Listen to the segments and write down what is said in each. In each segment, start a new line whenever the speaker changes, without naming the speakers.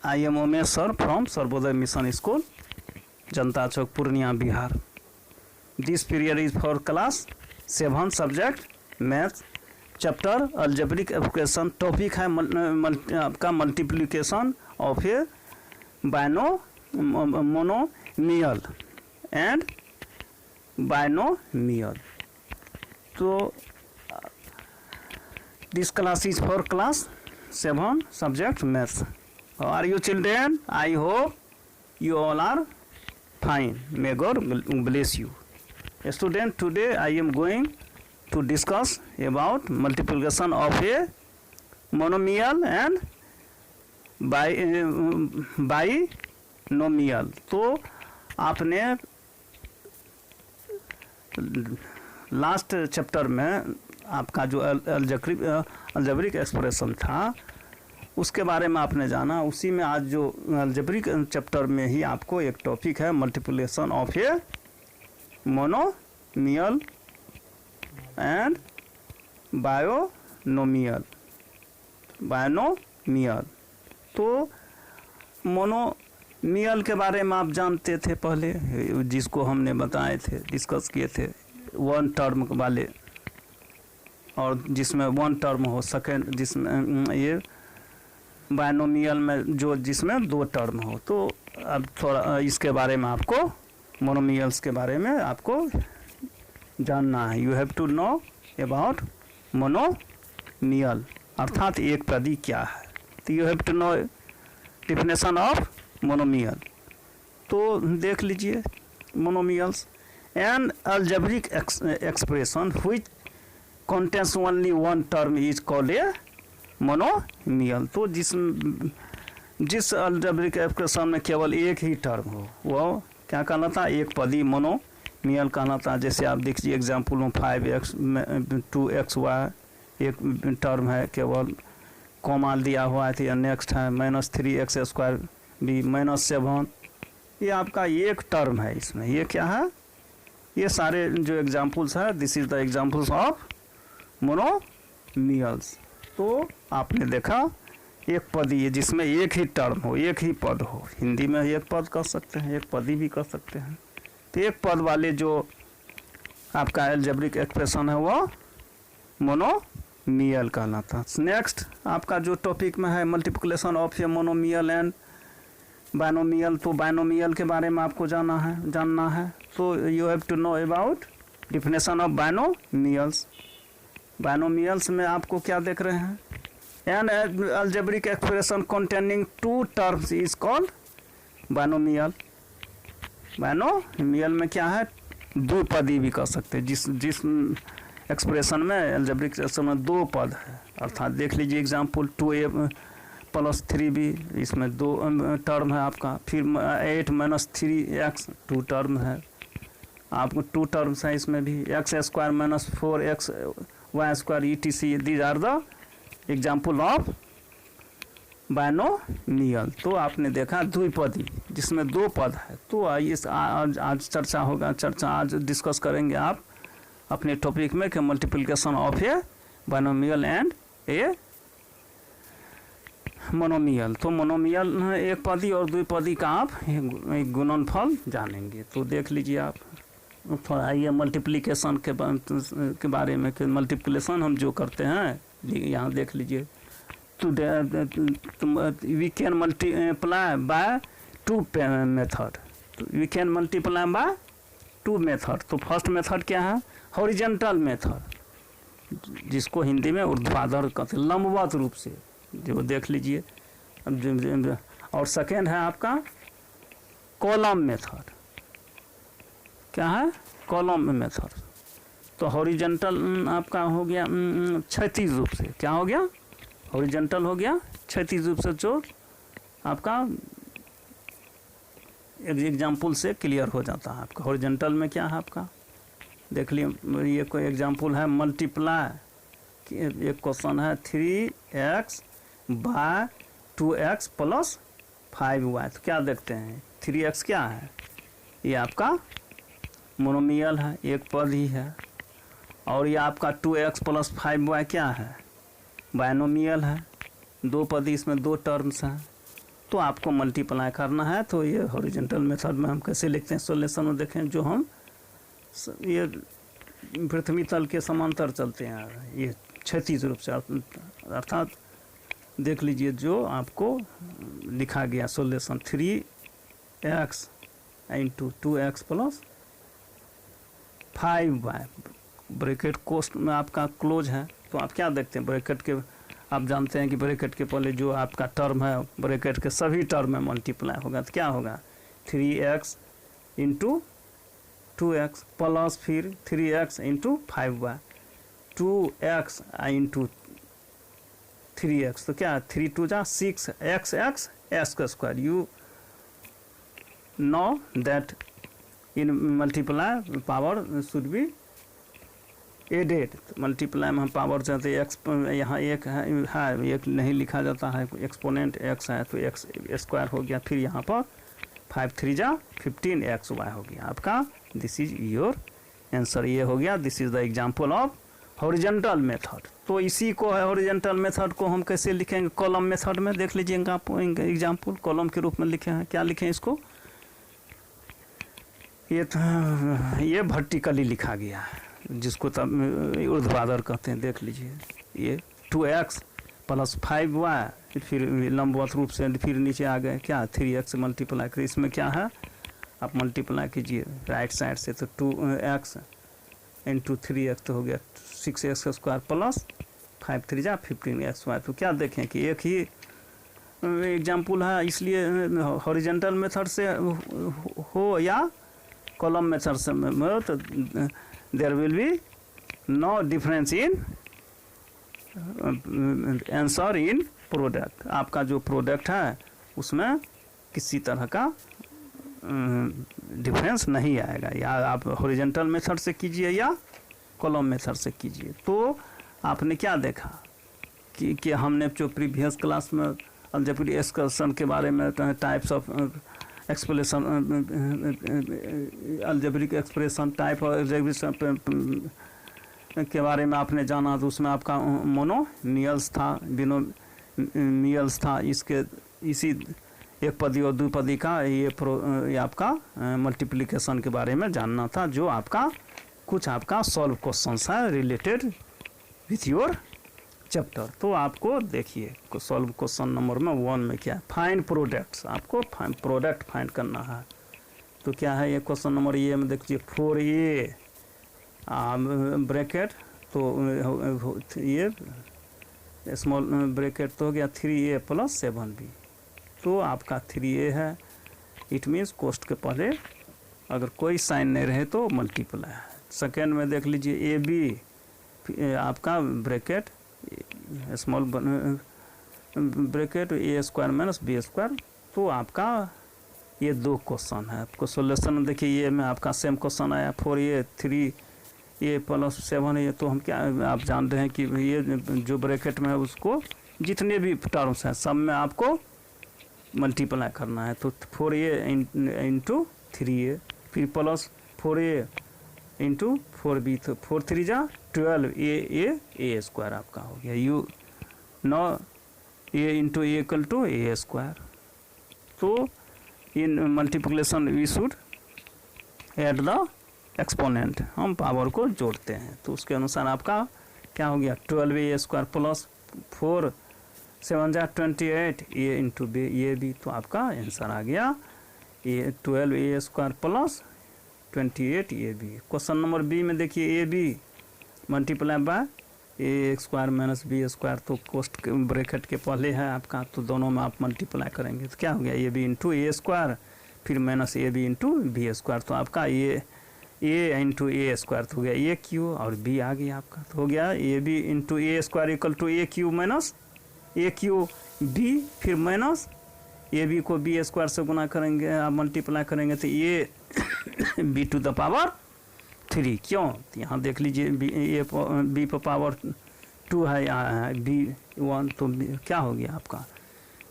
I am Umesh sir from Sarvodaya Mission School, Janta Chowk, Purnia, Bihar. This period is for class 7 subject math, chapter algebraic equation. Topic है आपका multiplication of a monomial and binomial. So this class is for class 7 subject math. How are you children? I hope you all are fine. May God bless you. Student, today I am going to discuss about multiplication of a monomial and binomial. तो आपने last chapter में आपका जो algebraic expression था उसके बारे में आपने जाना, उसी में आज जो अलजेब्रिक चैप्टर में ही आपको एक टॉपिक है multiplication of a monomial and binomial. तो मोनोमियल के बारे में आप जानते थे पहले, जिसको हमने बताए थे, डिस्कस किए थे, वन टर्म वाले, और जिसमें वन टर्म हो, सेकेंड जिसमें ये बायनोमियल में जो जिसमें दो टर्म हो. तो अब थोड़ा इसके बारे में आपको, मोनोमियल्स के बारे में आपको जानना है. You have to know about monomial, अर्थात एक पदी क्या है. तो you have to know definition of monomial. तो देख लीजिए, monomials an algebraic expression which contains only one term is called a monomial. तो जिस अलजेब्रिक एक्सप्रेशन में केवल एक ही टर्म हो वो क्या कहलाता, एक पदी मोनोमियल कहलाता. जैसे आप देखिए एग्जाम्पल में 5x 2xy एक टर्म है, केवल कॉमा दिया हुआ है. नेक्स्ट है -3x² भी -7, ये आपका एक टर्म है. इसमें ये क्या है, ये सारे जो एग्जाम्पल्स है, this is the examples of monomials. तो आपने देखा एक पदी है जिसमें एक ही टर्म हो, एक ही पद हो. हिंदी में एक पद कर सकते हैं, एक पदी भी कर सकते हैं. तो एक पद वाले जो आपका अलजेब्रिक एक्सप्रेशन है वो मोनोमियल कहलाता. नेक्स्ट आपका जो टॉपिक में है multiplication of a monomial and binomial. तो बायनोमियल के बारे में आपको जानना है. तो you have to know about definition of binomials. Binomials में आपको क्या देख रहे हैं, an algebraic expression containing two terms is called binomial. Binomial में क्या है, दो पदी भी कर सकते हैं. जिस एक्सप्रेशन में अलजेब्रिक एक्सप्रेशन में दो पद है, अर्थात देख लीजिए एग्जांपल 2a + 3b, इसमें दो टर्म है आपका. फिर 8 - 3x 2 टर्म है आपको, 2 टर्म्स है इसमें भी. x² - 4x y² etc. These are the example of binomial. तो आपने देखा द्विपदी जिसमें दो पद है. तो आज चर्चा होगा, आज डिस्कस करेंगे आप अपने टॉपिक में कि multiplication of A binomial and a monomial. तो मोनोमियल एक पदी और द्विपदी का आप एक गुणनफल जानेंगे. तो देख लीजिए आप थोड़ा ये मल्टीप्लिकेशन के बारे में, कि मल्टीप्लिकेशन हम जो करते हैं यहाँ देख लीजिए. तो we can multiply by 2 method. We can multiply by 2 method. तो फर्स्ट मेथड क्या है, हॉरिजॉन्टल मेथड, जिसको हिंदी में ऊर्ध्वाधर कहते हैं, लंबवत रूप से, जो देख लीजिए. और सेकेंड है आपका कॉलम मेथड. क्या है, कॉलम मेथड. तो हॉरिजॉन्टल आपका हो गया क्षैतिज रूप से. क्या हो गया, हॉरिजॉन्टल हो गया क्षैतिज रूप से, जो आपका एग्जाम्पल से क्लियर हो जाता है. आपका हॉरिजॉन्टल में क्या है आपका, देख लिए ये कोई एग्जाम्पल है, मल्टीप्लाई, एक क्वेश्चन है 3x / 2x + 5y. तो क्या देखते हैं, 3x क्या है, ये आपका मोनोमियल है, एक पद ही है. और ये आपका 2x + 5y क्या है, बायनोमियल है, दो पद, इसमें दो टर्म्स हैं. तो आपको मल्टीप्लाई करना है। तो ये हॉरिजॉन्टल मेथड में हम कैसे लिखते हैं सॉल्यूशन में देखें, जो हम ये पृथ्वी तल के समांतर चलते हैं, ये क्षैतिज रूप से, अर्थात देख लीजिए जो आपको लिखा गया solution 3x into 2x plus 5y, bracket कोष्ठ में आपका क्लोज है। तो आप क्या देखते हैं, ब्रैकेट के आप जानते हैं कि ब्रैकेट के पहले जो आपका टर्म है ब्रैकेट के सभी टर्म में मल्टीप्लाई होगा, तो क्या होगा 3x इंटू 2x प्लस फिर 3x into 5y, 2x into 3x, तो क्या 3 2 जा 6x x का स्क्वायर। You know that in multiply power should be added. Multiply में हम पावर चाहते हैं, एक्स यहाँ एक है एक नहीं लिखा जाता है, एक्सपोनेंट x है तो x स्क्वायर हो गया, फिर यहाँ पर 5 3 जा 15xy हो गया आपका। दिस इज योर आंसर, ये हो गया। This is the example of horizontal method. तो इसी को है हॉरिजॉन्टल मेथड को हम कैसे लिखेंगे, कॉलम मेथड में। देख लीजिएगा आप एग्जांपल कॉलम के रूप में लिखे हैं। क्या लिखें इसको, ये वर्टिकली लिखा गया है, जिसको तब ऊर्ध्वाधर कहते हैं। देख लीजिए ये 2x प्लस 5y, फिर लंबवत रूप से फिर नीचे आ गए क्या 3x मल्टीप्लाई कर, इसमें क्या है आप मल्टीप्लाई कीजिए राइट साइड से, तो 2x इंटू 3x तो हो गया 6x का स्क्वायर प्लस 5 3 जा 15xy। तो क्या देखें कि एक ही एग्जाम्पल है, इसलिए हॉरिजॉन्टल मेथड से हो या कॉलम मेथड से तो there will be no difference in answer in product. आपका जो प्रोडक्ट है उसमें किसी तरह का डिफरेंस नहीं आएगा, या आप हॉरिजॉन्टल मेथड से कीजिए या कॉलम मेथड से कीजिए। तो आपने क्या देखा कि हमने जो प्रीवियस क्लास में अलजेब्रिक एक्सप्रेशन के बारे में, types of expression, algebraic expression type और एक्सप्रेशन के बारे में आपने जाना, तो उसमें आपका मोनोमियल्स था, बिनोमियल्स था। इसके इसी एक पदी और द्विपदी का ये आपका मल्टीप्लिकेशन के बारे में जानना था, जो आपका कुछ आपका सॉल्व क्वेश्चंस है रिलेटेड विथ योर चैप्टर। तो आपको देखिए सॉल्व क्वेश्चन नंबर में 1 में क्या है, फाइंड प्रोडक्ट्स, आपको प्रोडक्ट फाइंड करना है। तो क्या है ये क्वेश्चन नंबर ये में देखिए 4a ब्रैकेट, तो ये स्मॉल ब्रैकेट तो हो गया 3a प्लस 7b। तो आपका 3a है, इट मीन्स कोष्ठ के पहले अगर कोई साइन नहीं रहे तो मल्टीप्लाई है। सेकेंड में देख लीजिए ए बी आपका ब्रैकेट स्मॉल ब्रैकेट ए स्क्वायर माइनस बी स्क्वायर। तो आपका ये 2 क्वेश्चन है। आपको सोल्यूशन देखिए ये में आपका सेम क्वेश्चन आया 4a 3a प्लस 7a। तो हम क्या आप जान रहे हैं कि ये जो ब्रैकेट में है उसको जितने भी टर्म्स हैं सब में आपको मल्टीप्लाई करना है। तो 4a इंटू 3a फिर प्लस 4a इंटू 4b, तो 4 3 जा 12a स्क्वायर आपका हो गया। You know a into A equal to A square. तो in multiplication we should add the exponent, हम पावर को जोड़ते हैं। तो उसके अनुसार आपका क्या हो गया 12a स्क्वायर प्लस 4 7 जा 28 a इंटू b ये भी। तो आपका आंसर आ गया ये 12a square plus 28 A B. Question number B में देखिए A B multiply by A square minus B square. तो कोष्ठ के ब्रैकेट के पहले है आपका, तो दोनों में आप मल्टीप्लाई करेंगे तो क्या हो गया A B into A square फिर minus A B into B square. तो आपका ए इंटू ए स्क्वायर तो हो गया ए क्यू और बी आ गया आपका। तो हो गया A B into A square equal to A Q minus A Q B, फिर माइनस ए बी को बी स्क्वायर से गुना करेंगे आप मल्टीप्लाई करेंगे तो A B to the power 3। क्यों, तो यहाँ देख लीजिए बी पर पावर 2 है, यहाँ है बी 1, तो क्या हो गया आपका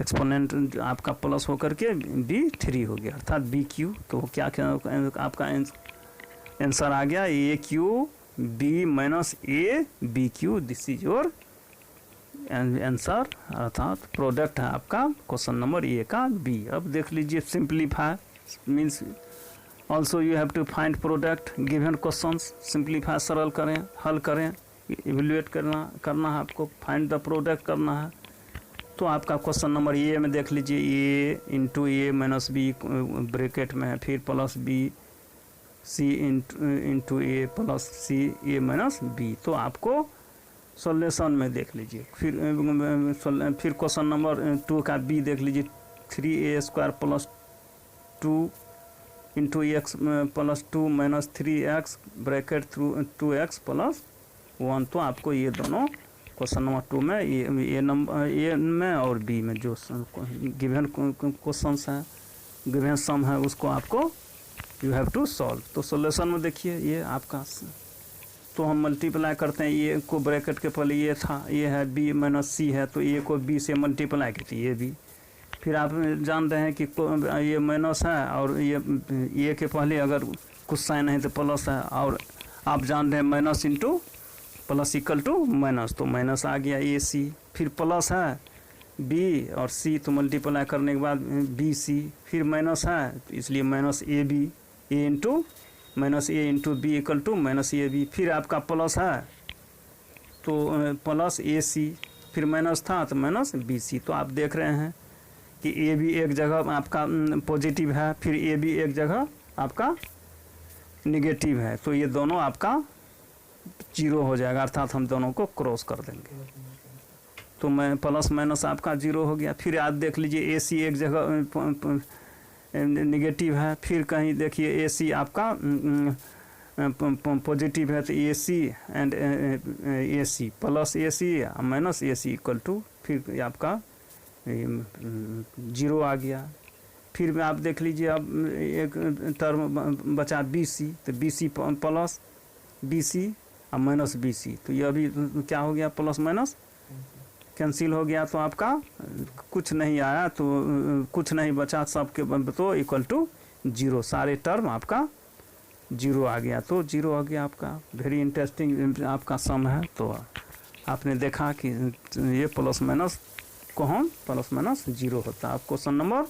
एक्सपोनेंट आपका प्लस होकर के बी 3 हो गया, अर्थात बी क्यू। तो क्या आपका आंसर आ गया A Q B minus A B Q. This is your answer अर्थात प्रोडक्ट है आपका क्वेश्चन नंबर ए का बी। अब देख लीजिए simplify means also you have to find product given questions. Simplify सरल करें, हल करें, इवेल्युएट करना है आपको, फाइंड द प्रोडक्ट करना है। तो आपका क्वेश्चन नंबर ए में देख लीजिए ए इंटू ए माइनस बी ब्रैकेट में है, फिर प्लस बी सी इंटू ए प्लस सी ए माइनस बी। तो आपको सॉल्यूशन में देख लीजिए, फिर क्वेश्चन नंबर 2 का बी देख लीजिए 3a² plus 2 into x plus 2 minus 3x bracket through 2x plus 1। तो आपको ये दोनों क्वेश्चन नंबर 2 में ए नंबर ए में और बी में जो गिवन क्वेश्चंस हैं, गिवन सम है, उसको आपको यू हैव टू सॉल्व। तो सॉल्यूशन में देखिए ये आपका, तो हम मल्टीप्लाई करते हैं, ए को ब्रैकेट के पहले ये था, ये है बी माइनस सी है, तो ए को बी से मल्टीप्लाई करते ये बी। फिर आप जानते हैं कि ये माइनस है और ये के पहले अगर कुछ साइन है तो प्लस है, और आप जानते हैं minus into plus equal to minus, तो माइनस आ गया ए सी। फिर प्लस है बी और सी, तो मल्टीप्लाई करने के बाद बी सी, फिर माइनस है तो इसलिए minus A B, A into minus A into B equal to minus A B. फिर आपका प्लस है तो प्लस ए सी, फिर माइनस था तो माइनस बी सी। तो आप देख रहे हैं कि ए बी एक जगह आपका पॉजिटिव है, फिर ए बी एक जगह आपका निगेटिव है, तो ये दोनों आपका 0 हो जाएगा, अर्थात हम दोनों को क्रॉस कर देंगे। तो मैं प्लस माइनस आपका 0 हो गया। फिर आप देख लीजिए ए सी एक जगह निगेटिव है, फिर कहीं देखिए ए सी आपका पॉजिटिव है, तो A C and A C plus A C minus A C equal to, फिर आपका 0 आ गया। फिर आप देख लीजिए अब एक टर्म बचा बी सी, तो B C plus B C और माइनस बी सी, तो ये अभी क्या हो गया, प्लस माइनस कैंसिल हो गया, तो आपका कुछ नहीं आया, तो कुछ नहीं बचा सबके, तो इक्वल टू 0, सारे टर्म आपका 0 आ गया। तो 0 आ गया आपका। वेरी इंटरेस्टिंग आपका सम है। तो आपने देखा कि ये प्लस माइनस को हम प्लस माइनस 0 होता है। आप क्वेश्चन नंबर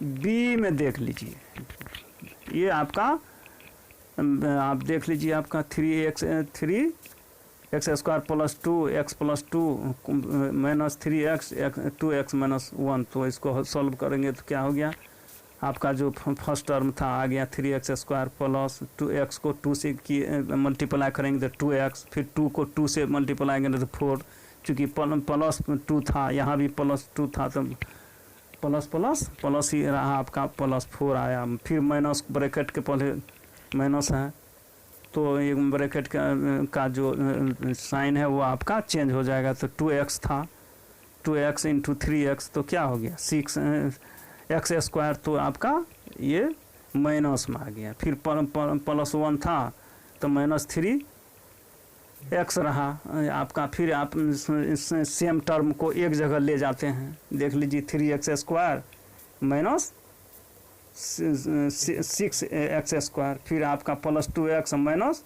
बी में देख लीजिए, ये आपका आप देख लीजिए आपका 3x² plus 2x plus 2 minus 3x 2x minus 1। तो इसको सॉल्व करेंगे तो क्या हो गया, आपका जो फर्स्ट टर्म था आ गया 3x² प्लस 2x को 2 से मल्टीप्लाई करेंगे तो 2x, फिर 2 को 2 से मल्टीप्लाई करेंगे तो 4, चूँकि प्लस 2 था, यहाँ भी प्लस 2 था, तो प्लस प्लस प्लस ही रहा आपका, प्लस 4 आया। फिर माइनस ब्रैकेट के पहले माइनस है, तो एक ब्रैकेट का जो साइन है वो आपका चेंज हो जाएगा। तो 2x था, 2x इंटू 3x, तो क्या हो गया 6x², तो आपका ये माइनस में आ गया। फिर प्लस 1 था तो माइनस 3x रहा आपका। फिर आप सेम टर्म को एक जगह ले जाते हैं, देख लीजिए 3x² माइनस 6x², फिर आपका plus 2x minus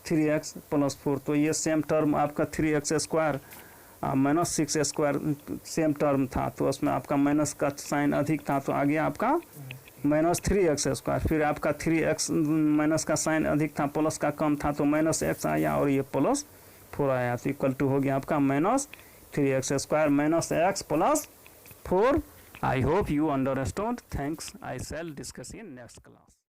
3x plus 4। तो ये सेम टर्म आपका 3x² minus 6x² same term था, तो उसमें आपका माइनस का साइन अधिक था, तो आ गया आपका माइनस 3x²। फिर आपका 3x माइनस का साइन अधिक था, प्लस का कम था, तो माइनस x आया, और ये प्लस 4 आया, तो इक्वल टू हो गया आपका minus 3x² minus x plus 4। I hope you understood. Thanks. I shall discuss in next class.